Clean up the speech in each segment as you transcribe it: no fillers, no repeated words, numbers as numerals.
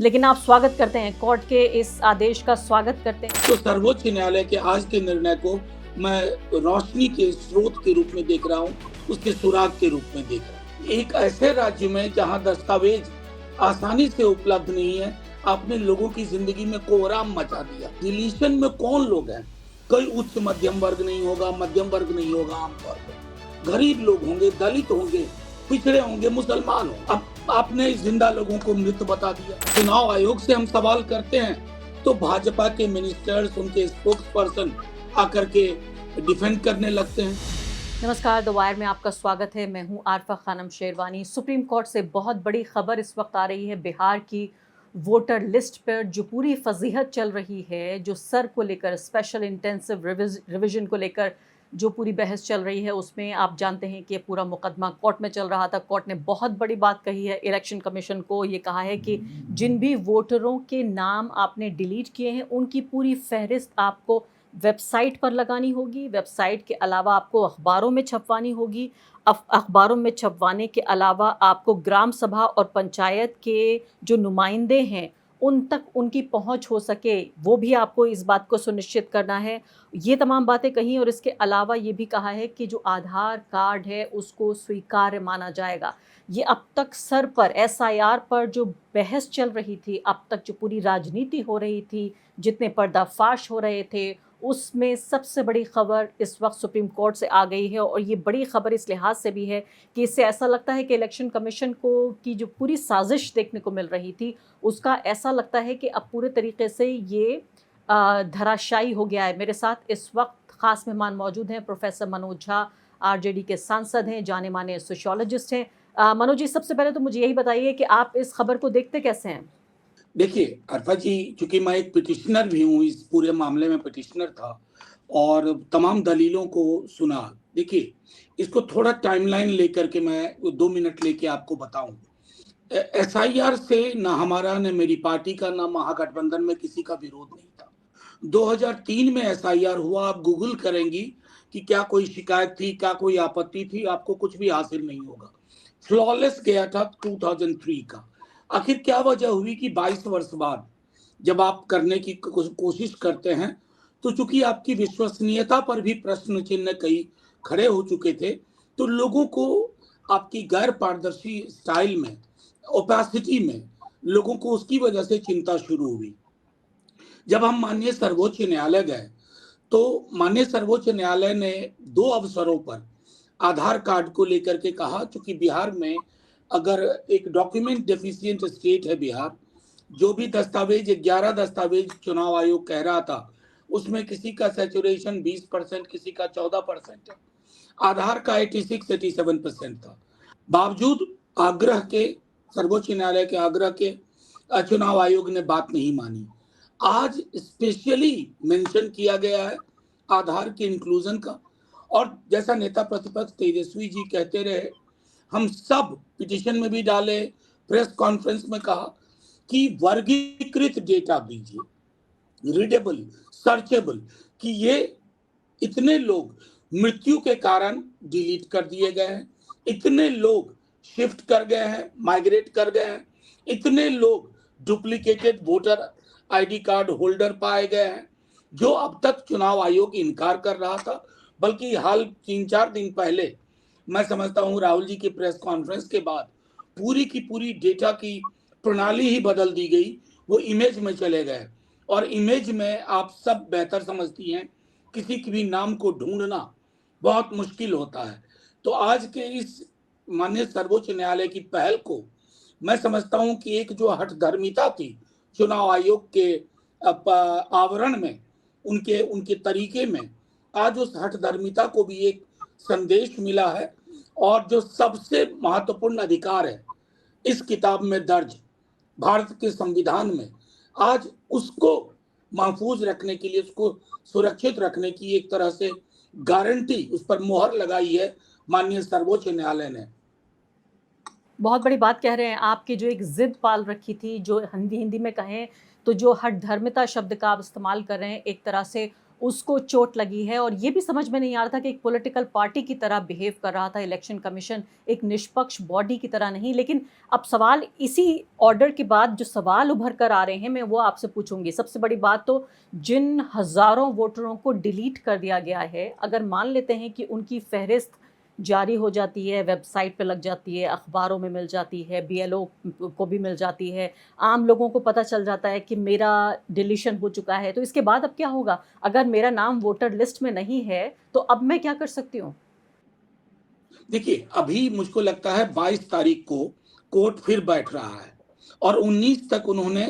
लेकिन आप स्वागत करते हैं, कोर्ट के इस आदेश का स्वागत करते हैं। तो सर्वोच्च न्यायालय के आज के निर्णय को मैं रोशनी के स्रोत के रूप में देख रहा हूँ, उसके सुराग के रूप में देख रहा हूँ। एक ऐसे राज्य में जहाँ दस्तावेज आसानी से उपलब्ध नहीं है, आपने लोगों की जिंदगी में कोहराम मचा दिया। डिलीशन में कौन लोग हैं? कोई उच्च मध्यम वर्ग नहीं होगा, मध्यम वर्ग नहीं होगा, आमतौर पर गरीब लोग होंगे, दलित होंगे, पिछड़े होंगे, मुसलमान हो। अब आपने जिंदा लोगों को मृत बता दिया। चुनाव आयोग से हम सवाल करते हैं तो भाजपा के मिनिस्टर्स, उनके स्पोक्स पर्सन आकर के डिफेंड करने लगते हैं। नमस्कार, द वायर में आपका स्वागत है। मैं हूं आरफा खानम शेरवानी। सुप्रीम कोर्ट से बहुत बड़ी खबर इस वक्त आ रही है। बिहार की वोटर लिस्ट पर जो पूरी फजीहत चल रही है, जो सर को लेकर, स्पेशल इंटेंसिव रिवीजन को लेकर जो पूरी बहस चल रही है, उसमें आप जानते हैं कि पूरा मुकदमा कोर्ट में चल रहा था। कोर्ट ने बहुत बड़ी बात कही है। इलेक्शन कमीशन को ये कहा है कि जिन भी वोटरों के नाम आपने डिलीट किए हैं, उनकी पूरी फहरिस्त आपको वेबसाइट पर लगानी होगी। वेबसाइट के अलावा आपको अखबारों में छपवानी होगी। अखबारों में छपवाने के अलावा आपको ग्राम सभा और पंचायत के जो नुमाइंदे हैं, उन तक उनकी पहुंच हो सके, वो भी आपको इस बात को सुनिश्चित करना है। ये तमाम बातें कही और इसके अलावा ये भी कहा है कि जो आधार कार्ड है उसको स्वीकार्य माना जाएगा। ये अब तक सर पर, एसआईआर पर जो बहस चल रही थी, अब तक जो पूरी राजनीति हो रही थी, जितने पर्दाफाश हो रहे थे, उसमें सबसे बड़ी खबर इस वक्त सुप्रीम कोर्ट से आ गई है। और ये बड़ी खबर इस लिहाज से भी है कि इससे ऐसा लगता है कि इलेक्शन कमीशन को की जो पूरी साजिश देखने को मिल रही थी, उसका ऐसा लगता है कि अब पूरे तरीके से ये धराशायी हो गया है। मेरे साथ इस वक्त खास मेहमान मौजूद हैं। प्रोफेसर मनोज झा आरजेडी के सांसद हैं, जाने माने सोशियोलॉजिस्ट हैं। मनोज जी, सबसे पहले तो मुझे यही बताइए कि आप इस खबर को देखते कैसे हैं? देखिए अर्पा जी, चूंकि मैं एक पिटिशनर भी हूँ, इस पूरे मामले में पिटिशनर था और तमाम दलीलों को सुना। देखिए, इसको थोड़ा टाइमलाइन लेकर के मैं 2 मिनट लेके आपको बताऊं। एसआईआर से ना हमारा, न मेरी पार्टी का, ना महागठबंधन में किसी का विरोध नहीं था। 2003 में एसआईआर हुआ। आप गूगल करेंगी कि क्या कोई शिकायत थी, क्या कोई आपत्ति थी, आपको कुछ भी हासिल नहीं होगा। फ्लॉलेस गया था 2003 का। आखिर क्या वजह हुई कि 22 वर्ष बाद जब आप करने की कोशिश करते हैं, तो चूंकि आपकी विश्वसनीयता पर भी प्रश्न चिन्ह कई खड़े हो चुके थे, तो लोगों को आपकी गैर पारदर्शी स्टाइल में, ओपेसिटी में, लोगों को उसकी वजह से चिंता शुरू हुई। जब हम माननीय सर्वोच्च न्यायालय गए, तो माननीय सर्वोच्च न्यायालय ने 2 अवसरों पर आधार कार्ड को लेकर के कहा, चूंकि बिहार में अगर एक डॉक्यूमेंट डेफिशिएंट स्टेट है बिहार, जो भी दस्तावेज, 11 दस्तावेज चुनाव आयोग कह रहा था, उसमें किसी का सैचुरेशन 20%, किसी का 14% है। आधार का 86-87% था। बावजूद आग्रह के, सर्वोच्च न्यायालय के आग्रह के, चुनाव आयोग ने बात नहीं मानी। आज स्पेशली मेंशन किया गया है आधार के इंक्लूजन का। और जैसा नेता प्रतिपक्ष तेजस्वी जी कहते रहे, हम सब पिटीशन में भी डाले, प्रेस कॉन्फ्रेंस में कहा कि वर्गीकृत डेटा दीजिए, रीडेबल, सर्चेबल, कि ये इतने लोग मृत्यु के कारण डिलीट कर दिए गए हैं, इतने लोग शिफ्ट कर गए हैं, माइग्रेट कर गए हैं, इतने लोग duplicated voter ID card holder पाए गए हैं, जो अब तक चुनाव आयोग इनकार कर रहा था। बल्कि हाल 3-4 दिन पहले, मैं समझता हूं राहुल जी की प्रेस कॉन्फ्रेंस के बाद, पूरी की पूरी डेटा की प्रणाली ही बदल दी गई। वो इमेज में चले गए और इमेज में आप सब बेहतर समझती हैं, किसी के भी नाम को ढूंढना बहुत मुश्किल होता है। तो आज के इस माननीय सर्वोच्च न्यायालय की पहल को मैं समझता हूं कि एक जो हठधर्मिता थी चुनाव आयोग के आवरण में, उनके उनके तरीके में, आज उस हठधर्मिता को भी एक संदेश मिला है। और जो सबसे महत्वपूर्ण अधिकार है इस किताब में दर्ज, भारत के संविधान में, आज उसको महफूज रखने के लिए, उसको सुरक्षित रखने की एक तरह से गारंटी, उस पर मोहर लगाई है माननीय सर्वोच्च न्यायालय ने। बहुत बड़ी बात कह रहे हैं आप कि जो एक जिद पाल रखी थी, जो हिंदी में कहें तो जो हठधर्मिता शब्द का आप इस्तेमाल कर रहे हैं, एक तरह से उसको चोट लगी है। और ये भी समझ में नहीं आ रहा था कि एक पॉलिटिकल पार्टी की तरह बिहेव कर रहा था इलेक्शन कमीशन, एक निष्पक्ष बॉडी की तरह नहीं। लेकिन अब सवाल इसी ऑर्डर के बाद जो सवाल उभर कर आ रहे हैं, मैं वो आपसे पूछूंगी। सबसे बड़ी बात तो जिन हजारों वोटरों को डिलीट कर दिया गया है, अगर मान लेते हैं कि उनकी फहरिस्त जारी हो जाती है, वेबसाइट पे लग जाती है, अखबारों में मिल जाती है, बीएलओ को भी मिल जाती है, आम लोगों को पता चल जाता है कि मेरा डिलीशन हो चुका है, तो इसके बाद अब क्या होगा? अगर मेरा नाम वोटर लिस्ट में नहीं है तो अब मैं क्या कर सकती हूँ? देखिए, अभी मुझको लगता है 22 तारीख को कोर्ट फिर बैठ रहा है और 19 तक उन्होंने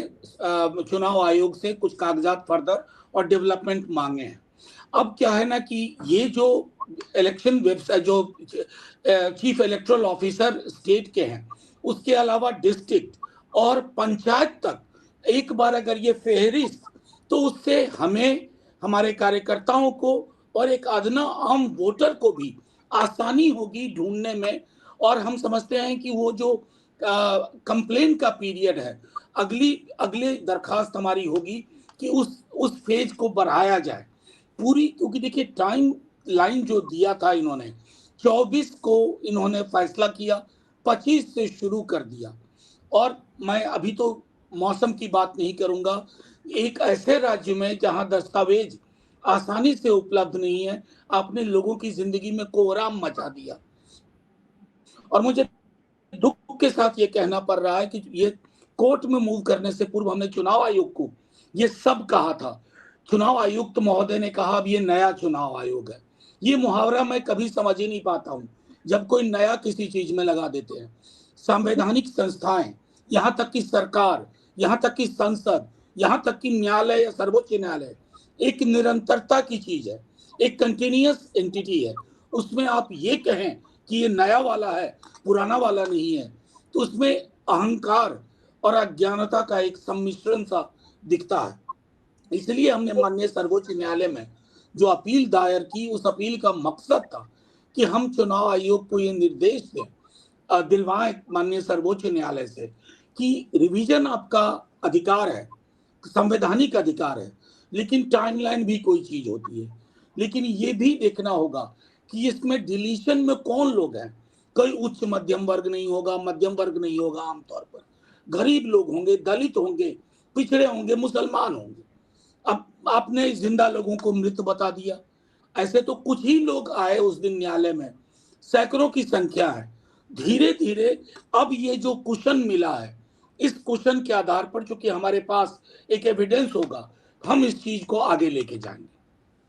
चुनाव आयोग से कुछ कागजात फर्दर और डेवलपमेंट मांगे हैं। अब क्या है ना कि ये जो इलेक्शन वेबसाइट जो चीफ इलेक्टोरल ऑफिसर स्टेट के हैं, उसके अलावा डिस्ट्रिक्ट और पंचायत तक एक बार अगर ये फहरिस्त, तो उससे हमें, हमारे कार्यकर्ताओं को और एक अदना आम वोटर को भी आसानी होगी ढूंढने में। और हम समझते हैं कि वो जो कंप्लेन का पीरियड है, अगली दरखास्त हमारी होगी कि उस फेज को बढ़ाया जाए पूरी, क्योंकि देखिए टाइम लाइन जो दिया था इन्होंने, 24 को इन्होंने फैसला किया, 25 से शुरू कर दिया। और मैं अभी तो मौसम की बात नहीं करूंगा, एक ऐसे राज्य में जहां दस्तावेज आसानी से उपलब्ध नहीं है, आपने लोगों की जिंदगी में कोहराम मचा दिया। और मुझे दुख के साथ ये कहना पड़ रहा है कि ये कोर्ट में मूव करने से पूर्व हमने चुनाव आयोग को ये सब कहा था। चुनाव आयुक्त महोदय ने कहा अब ये नया चुनाव आयोग है। ये मुहावरा मैं कभी समझ ही नहीं पाता हूँ जब कोई नया किसी चीज में लगा देते हैं। संवैधानिक संस्थाएं, यहाँ तक कि सरकार, यहाँ तक कि संसद, यहाँ तक कि न्यायालय या सर्वोच्च न्यायालय एक निरंतरता की चीज है, एक कंटिन्यूअस एंटिटी है। उसमें आप ये कहें कि ये नया वाला है, पुराना वाला नहीं है, तो उसमें अहंकार और अज्ञानता का एक सम्मिश्रण सा दिखता है। इसलिए हमने माननीय सर्वोच्च न्यायालय में जो अपील दायर की, उस अपील का मकसद था कि हम चुनाव आयोग को ये निर्देश दें, दिलवाएं माननीय सर्वोच्च न्यायालय से कि रिवीजन आपका अधिकार है, संवैधानिक अधिकार है, लेकिन टाइमलाइन भी कोई चीज होती है। लेकिन ये भी देखना होगा कि इसमें डिलीशन में कौन लोग हैं। कोई उच्च मध्यम वर्ग नहीं होगा, मध्यम वर्ग नहीं होगा, आमतौर पर गरीब लोग होंगे, दलित होंगे, पिछड़े होंगे, मुसलमान होंगे। अब आपने जिंदा लोगों को मृत बता दिया। ऐसे तो कुछ ही लोग आए उस दिन न्यायालय में, सैकड़ों की संख्या है। धीरे धीरे अब ये जो कुशन मिला है, इस कुशन के आधार पर चूंकि हमारे पास एक एविडेंस होगा, हम इस चीज को आगे लेके जाएंगे।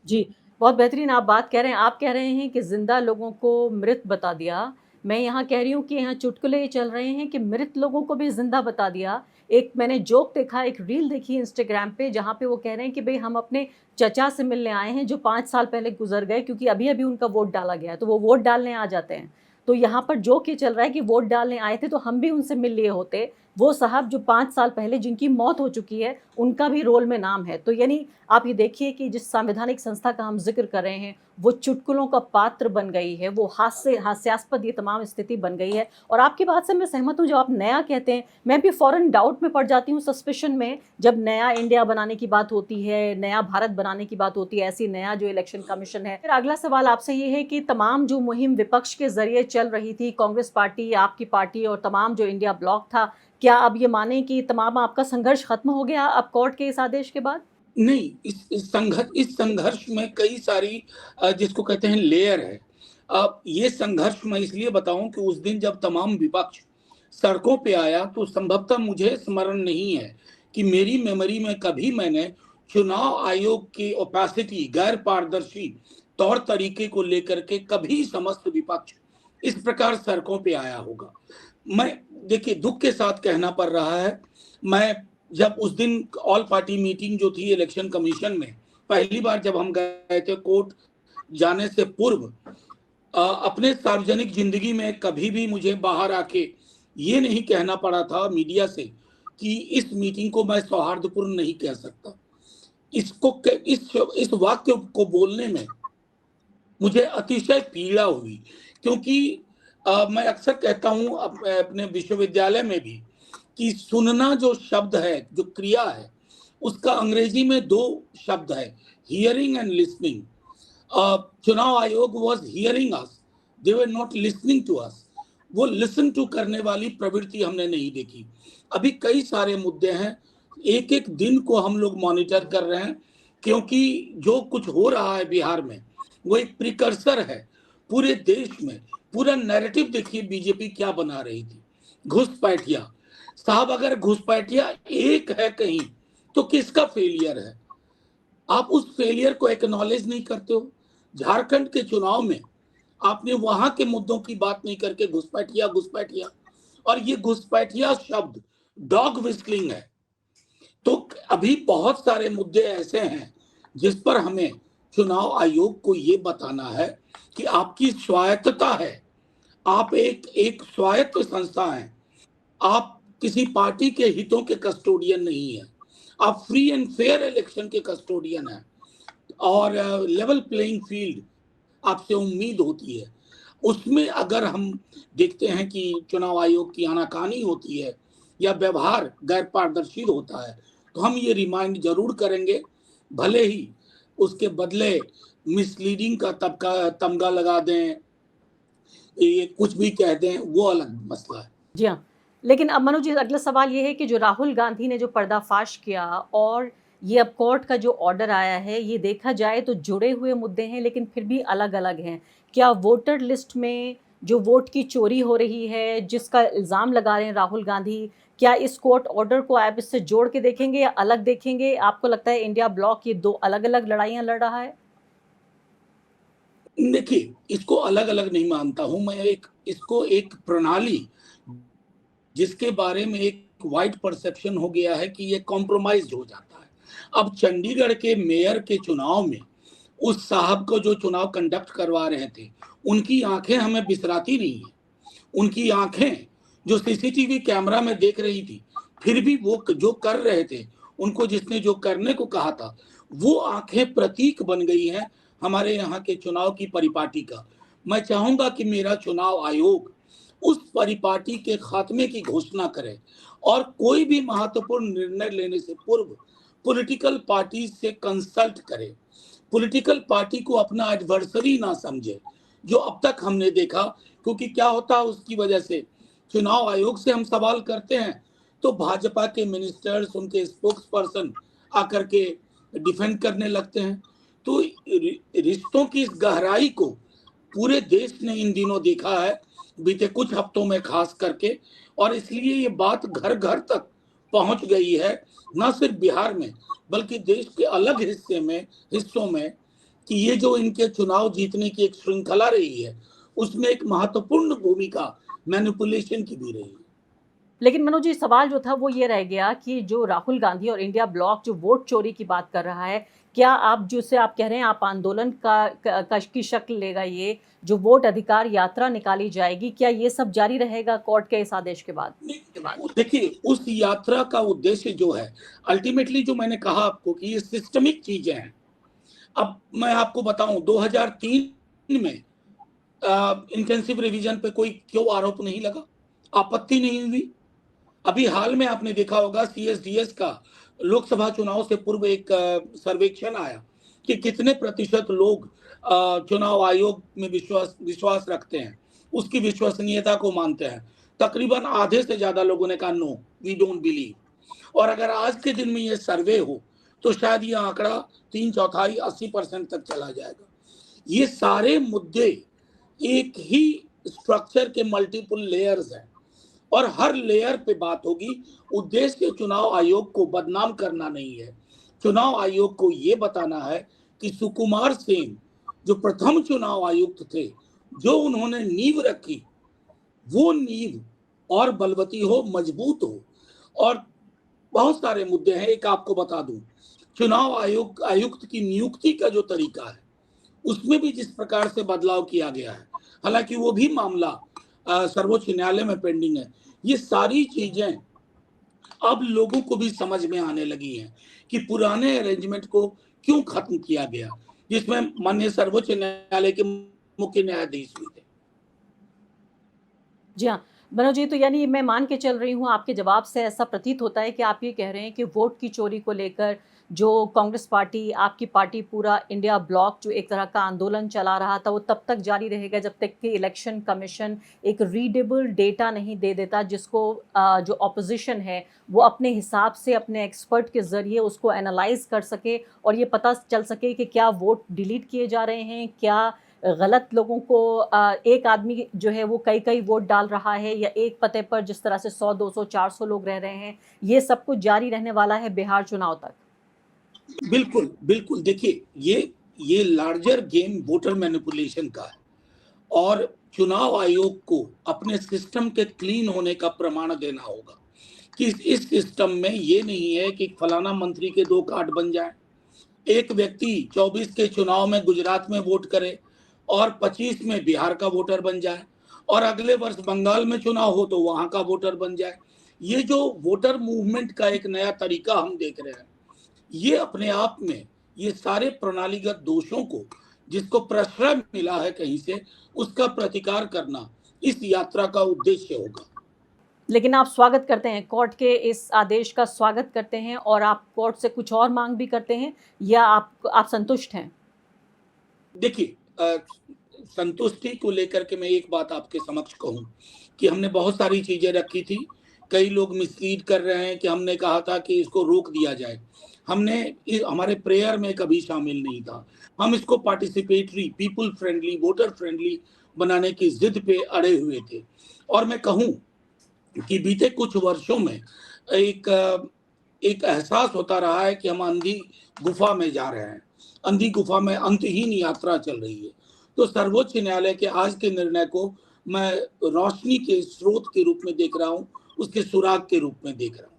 जी, बहुत बेहतरीन आप बात कह रहे हैं। आप कह रहे हैं कि जिंदा लोगों को मृत बता दिया। मैं यहाँ कह रही हूँ कि यहाँ चुटकुले चल रहे हैं कि मृत लोगों को भी जिंदा बता दिया। एक मैंने जोक देखा, एक रील देखी इंस्टाग्राम पे, जहाँ पे वो कह रहे हैं कि भाई हम अपने चचा से मिलने आए हैं जो 5 साल पहले गुजर गए, क्योंकि अभी अभी उनका वोट डाला गया है, तो वो वोट डालने आ जाते हैं। तो यहाँ पर जोक ये चल रहा है कि वोट डालने आए थे तो हम भी उनसे मिल लिए होते। वो साहब जो 5 साल पहले जिनकी मौत हो चुकी है, उनका भी रोल में नाम है। तो यानी आप ये देखिए कि जिस संवैधानिक संस्था का हम जिक्र कर रहे हैं, वो चुटकुलों का पात्र बन गई है, वो हास्यास्पद ये तमाम स्थिति बन गई है। और आपकी बात से मैं सहमत हूँ, जो आप नया कहते हैं, मैं भी फौरन डाउट में पड़ जाती हूँ, सस्पिशन में, जब नया इंडिया बनाने की बात होती है, नया भारत बनाने की बात होती है, ऐसी नया जो इलेक्शन कमीशन है। फिर अगला सवाल आपसे ये है कि तमाम जो मुहिम विपक्ष के जरिए चल रही थी, कांग्रेस पार्टी, आपकी पार्टी और तमाम जो इंडिया ब्लॉक था, क्या अब ये माने कि तमाम आपका संघर्ष खत्म हो गया अब कोर्ट के इस आदेश के बाद? नहीं, इस संघर्ष में कई सारी जिसको कहते हैं लेयर है। ये संघर्ष मैं इसलिए बताऊं कि उस दिन जब तमाम विपक्ष सड़कों पे आया, तो संभवतः मुझे स्मरण नहीं है कि मेरी मेमोरी में कभी मैंने चुनाव आयोग की ओपेसिटी, गैर पारदर्शी तौर तरीके को लेकर के कभी समस्त विपक्ष इस प्रकार सड़कों पे आया होगा। मैं देखिए दुख के साथ कहना पड़ रहा है, मैं जब उस दिन ऑल पार्टी मीटिंग जो थी इलेक्शन कमीशन में, पहली बार जब हम गए थे कोर्ट जाने से पूर्व, अपने सार्वजनिक जिंदगी में कभी भी मुझे बाहर आके ये नहीं कहना पड़ा था मीडिया से कि इस मीटिंग को मैं सौहार्दपूर्ण नहीं कह सकता। इस वाक्य को बोलने में मुझे अतिशय पीड़ा हुई, क्योंकि मैं अक्सर कहता हूँ अपने विश्वविद्यालय में भी कि सुनना जो शब्द है, जो क्रिया है, उसका अंग्रेजी में 2 शब्द है, हियरिंग एंड लिसनिंग। चुनाव आयोग was hearing us, they were not listening to us. वो लिसन टू करने वाली प्रवृत्ति हमने नहीं देखी। अभी कई सारे मुद्दे हैं, एक एक दिन को हम लोग मॉनिटर कर रहे हैं, क्योंकि जो कुछ हो रहा है बिहार में वो एक प्रिकर्सर है पूरे देश में। पूरा नैरेटिव देखिए बीजेपी क्या बना रही थी, घुसपैठिया साहब। अगर घुसपैठिया एक है कहीं तो किसका फेलियर है? आप उस फेलियर को एक्नॉलेज नहीं करते हो। झारखंड के चुनाव में आपने वहां के मुद्दों की बात नहीं करके घुसपैठिया घुसपैठिया, और ये घुसपैठिया शब्द डॉग विस्टलिंग है। तो अभी बहुत सारे मुद्दे ऐसे हैं जिस पर हमें चुनाव आयोग को ये बताना है कि आपकी स्वायत्तता है, आप एक एक स्वायत्त संस्था हैं, आप किसी पार्टी के हितों के कस्टोडियन नहीं है, आप फ्री एंड फेयर इलेक्शन के कस्टोडियन हैं, और लेवल प्लेइंग फील्ड आपसे उम्मीद होती है। उसमें अगर हम देखते हैं कि चुनाव आयोग की आनाकानी होती है या व्यवहार गैर पारदर्शी होता है, तो हम ये रिमाइंड जरूर करेंगे, भले ही उसके बदले मिसलीडिंग का तमगा लगा दें, ये कुछ भी कह दें, वो अलग मसला है। जी हाँ। लेकिन अब मनोज जी, अगला सवाल ये है कि जो राहुल गांधी ने जो पर्दाफाश किया और ये अब कोर्ट का जो ऑर्डर आया है, ये देखा जाए तो जुड़े हुए मुद्दे हैं लेकिन फिर भी अलग-अलग हैं। क्या वोटर लिस्ट में जो वोट की चोरी हो रही है, जिसका इल्ज़ाम लगा रहे हैं राहुल गांधी, क्या इस कोर्ट ऑर्डर को आप इससे जोड़ के देखेंगे या अलग देखेंगे? आपको लगता है इंडिया ब्लॉक ये 2 अलग-अलग लड़ाइयाँ लड़ रहा है? देखिए, इसको अलग अलग नहीं मानता हूं मैं, इसको एक प्रणाली जिसके बारे में एक वाइड परसेप्शन हो गया है कि ये कॉम्प्रोमाइज हो जाता है। अब चंडीगढ़ के मेयर के चुनाव में उस साहब को जो चुनाव कंडक्ट करवा रहे थे, उनकी आंखें हमें बिसराती नहीं है। उनकी आंखें जो सीसीटीवी कैमरा में देख रही थी, फिर भी वो जो कर रहे थे, उनको जिसने जो करने को कहा था, वो आंखें प्रतीक बन गई हैं हमारे यहाँ के चुनाव की परिपाटी का। मैं चाहूंगा कि मेरा चुनाव आयोग उस परिपाटी के खात्मे की घोषणा करे और कोई भी महत्वपूर्ण निर्णय लेने से पूर्व पॉलिटिकल पार्टी से कंसल्ट करे, पॉलिटिकल पार्टी को अपना एडवर्सरी ना समझे, जो अब तक हमने देखा। क्योंकि क्या होता है उसकी वजह से, चुनाव आयोग से हम सवाल करते हैं तो भाजपा के मिनिस्टर्स, उनके स्पोक्स पर्सन आकर के डिफेंड करने लगते हैं। तो रिश्तों की इस गहराई को पूरे देश ने इन दिनों देखा है, बीते कुछ हफ्तों में खास करके, और इसलिए ये बात घर घर तक पहुंच गई है, न सिर्फ बिहार में बल्कि देश के अलग हिस्सों में, कि ये जो इनके चुनाव जीतने की एक श्रृंखला रही है, उसमें एक महत्वपूर्ण भूमिका मैनिपुलेशन की भी रही है। लेकिन मनोज जी, सवाल जो था वो ये रह गया कि जो राहुल गांधी और इंडिया ब्लॉक जो वोट चोरी की बात कर रहा है, क्या आप जिसे आप कह रहे हैं आप आंदोलन की शक्ल लेगा, ये जो वोट अधिकार यात्रा निकाली जाएगी, क्या ये सब जारी रहेगा कोर्ट के इस आदेश के बाद? देखिए, उस यात्रा का उद्देश्य जो है, अल्टीमेटली जो मैंने कहा आपको कि ये सिस्टमिक चीजें हैं। अब मैं आपको बताऊं, 2003 में इंटेंसिव रिवीजन पे कोई क्यों आरोप नहीं लगा, आपत्ति नहीं हुई? अभी हाल में आपने देखा होगा सीएसडीएस का लोकसभा चुनाव से पूर्व एक सर्वेक्षण आया कि कितने प्रतिशत लोग चुनाव आयोग में विश्वास रखते हैं, उसकी विश्वसनीयता को मानते हैं। तकरीबन आधे से ज्यादा लोगों ने कहा नो, वी डोंट बिलीव। और अगर आज के दिन में ये सर्वे हो तो शायद ये आंकड़ा 3/4 80% तक चला जाएगा। ये सारे मुद्दे एक ही स्ट्रक्चर के मल्टीपल लेयर्स हैं और हर लेयर पे बात होगी। उद्देश्य चुनाव आयोग को बदनाम करना नहीं है, चुनाव आयोग को ये बताना है कि सुकुमार सेन जो प्रथम चुनाव आयुक्त थे, जो उन्होंने नींव रखी, वो नींव और बलवती हो, मजबूत हो। और बहुत सारे मुद्दे हैं, एक आपको बता दूं, चुनाव आयुक्त की नियुक्ति का जो तरीका है, उसमें भी जिस प्रकार से बदलाव किया गया है, हालांकि वो भी मामला सर्वोच्च न्यायालय में पेंडिंग है। ये सारी चीजें अब लोगों को भी समझ में आने लगी हैं कि पुराने अरेंजमेंट को क्यों खत्म किया गया, जिसमें माननीय सर्वोच्च न्यायालय के मुख्य न्यायाधीश भी थे। जी हाँ। मनोज जी, तो यानी मैं मान के चल रही हूँ, आपके जवाब से ऐसा प्रतीत होता है कि आप ये कह रहे हैं कि वोट की चोरी को लेकर जो कांग्रेस पार्टी, आपकी पार्टी, पूरा इंडिया ब्लॉक जो एक तरह का आंदोलन चला रहा था, वो तब तक जारी रहेगा जब तक कि इलेक्शन कमीशन एक रीडेबल डेटा नहीं दे देता, जिसको जो ऑपोजिशन है वो अपने हिसाब से अपने एक्सपर्ट के ज़रिए उसको एनालाइज कर सके और ये पता चल सके कि क्या वोट डिलीट किए जा रहे हैं, क्या गलत लोगों को एक आदमी जो है वो कई वोट डाल रहा है, या एक पते पर जिस तरह से 100, 200, 400 लोग रह रहे हैं। ये सब कुछ जारी रहने वाला है बिहार चुनाव तक। बिल्कुल, बिल्कुल। देखिए, ये लार्जर गेम वोटर मैनिपुलेशन का है और चुनाव आयोग को अपने सिस्टम के क्लीन होने का प्रमाण देना होगा कि इस सिस्टम में ये नहीं है कि फलाना मंत्री के 2 कार्ड बन जाएं। एक व्यक्ति 24 के चुनाव में गुजरात में वोट करे और 25 में बिहार का वोटर बन जाए और अगले वर्ष बंगाल में चुनाव हो तो वहां का वोटर बन जाए। ये जो वोटर मूवमेंट का एक नया तरीका हम देख रहे हैं, ये अपने आप में ये सारे प्रणालीगत दोषों को, जिसको प्रश्रय मिला है कहीं से, उसका प्रतिकार करना इस यात्रा का उद्देश्य होगा। लेकिन आप स्वागत करते हैं, कोर्ट के इस आदेश का स्वागत करते हैं और आप कोर्ट से कुछ और मांग भी करते हैं, या आप संतुष्ट हैं? देखिए, संतुष्टि को लेकर के मैं एक बात आपके समक्ष कहूं कि हमने बहुत सारी चीजें रखी थी। कई लोग मिसलीड कर रहे हैं कि हमने कहा था कि इसको रोक दिया जाए। हमारे प्रेयर में कभी शामिल नहीं था। हम इसको participatory, people friendly, voter friendly बनाने की जिद पे अड़े हुए थे। और मैं कहूं कि बीते कुछ वर्षों में एक एहसास होता रहा है कि हम अंधी गुफा में जा रहे हैं। अंधी गुफा में अंतहीन यात्रा चल रही है। तो सर्वोच्च न्यायालय के आज के निर्णय को मैं रोशनी के स्रोत के रूप में देख रहा हूँ, उसके सुराग के रूप में देख रहा हूँ।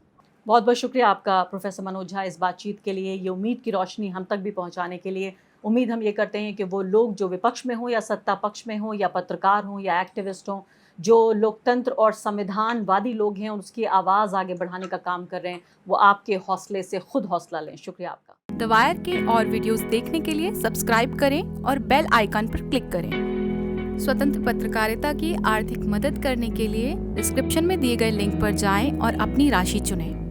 बहुत बहुत शुक्रिया आपका प्रोफेसर मनोज झा इस बातचीत के लिए, ये उम्मीद की रोशनी हम तक भी पहुंचाने के लिए। उम्मीद हम ये करते हैं कि वो लोग जो विपक्ष में हो या सत्ता पक्ष में हो, या पत्रकार हों या एक्टिविस्ट हों, जो लोकतंत्र और संविधानवादी लोग हैं और उसकी आवाज़ आगे बढ़ाने का काम कर रहे हैं, वो आपके हौसले से खुद हौसला लें। शुक्रिया आपका। द वायर के और वीडियोस देखने के लिए सब्सक्राइब करें और बेल आइकन पर क्लिक करें। स्वतंत्र पत्रकारिता की आर्थिक मदद करने के लिए डिस्क्रिप्शन में दिए गए लिंक पर जाएं और अपनी राशि चुनें।